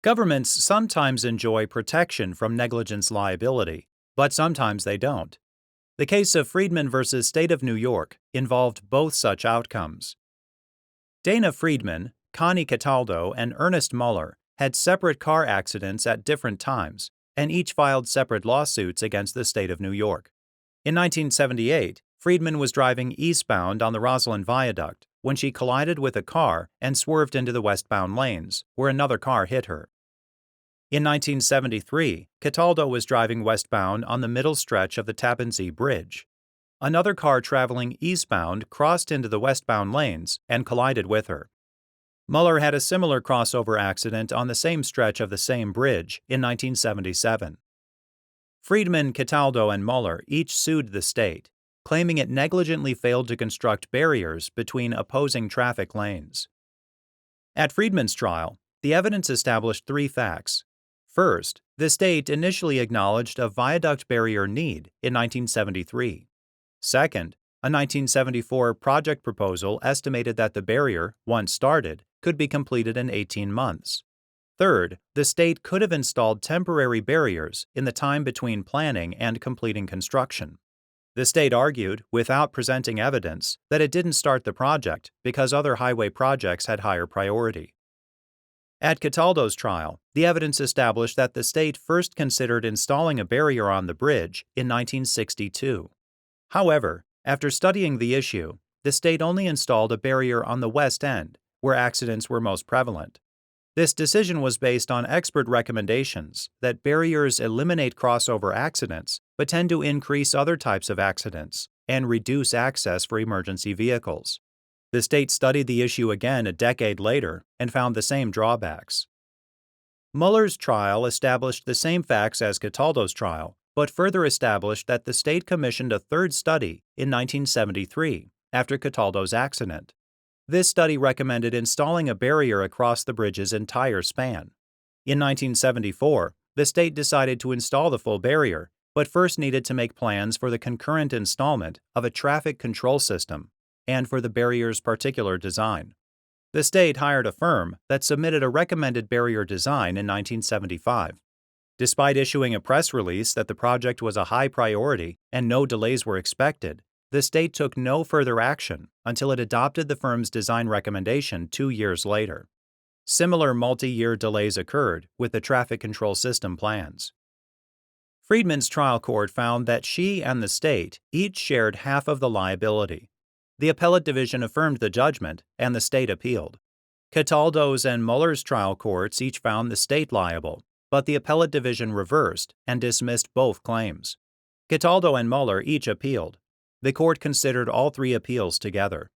Governments sometimes enjoy protection from negligence liability, but sometimes they don't. The case of Friedman versus State of New York involved both such outcomes. Dena Friedman, Connie Cataldo, and Ernest Muller had separate car accidents at different times, and each filed separate lawsuits against the state of New York. In 1978, Friedman was driving eastbound on the Roslyn Viaduct when she collided with a car and swerved into the westbound lanes, where another car hit her. In 1973, Cataldo was driving westbound on the middle stretch of the Tappan Zee Bridge. Another car traveling eastbound crossed into the westbound lanes and collided with her. Muller had a similar crossover accident on the same stretch of the same bridge in 1977. Friedman, Cataldo, and Muller each sued the state, claiming it negligently failed to construct barriers between opposing traffic lanes. At Friedman's trial, the evidence established three facts. First, the state initially acknowledged a viaduct barrier need in 1973. Second, a 1974 project proposal estimated that the barrier, once started, could be completed in 18 months. Third, the state could have installed temporary barriers in the time between planning and completing construction. The state argued, without presenting evidence, that it didn't start the project because other highway projects had higher priority. At Cataldo's trial, the evidence established that the state first considered installing a barrier on the bridge in 1962. However, after studying the issue, the state only installed a barrier on the west end, where accidents were most prevalent. This decision was based on expert recommendations that barriers eliminate crossover accidents but tend to increase other types of accidents and reduce access for emergency vehicles. The state studied the issue again a decade later and found the same drawbacks. Muller's trial established the same facts as Cataldo's trial, but further established that the state commissioned a third study in 1973 after Cataldo's accident. This study recommended installing a barrier across the bridge's entire span. In 1974, the state decided to install the full barrier, but first needed to make plans for the concurrent installment of a traffic control system and for the barrier's particular design. The state hired a firm that submitted a recommended barrier design in 1975. Despite issuing a press release that the project was a high priority and no delays were expected, the state took no further action until it adopted the firm's design recommendation 2 years later. Similar multi-year delays occurred with the traffic control system plans. Friedman's trial court found that she and the state each shared half of the liability. The appellate division affirmed the judgment, and the state appealed. Cataldo's and Muller's trial courts each found the state liable, but the appellate division reversed and dismissed both claims. Cataldo and Muller each appealed. The court considered all three appeals together.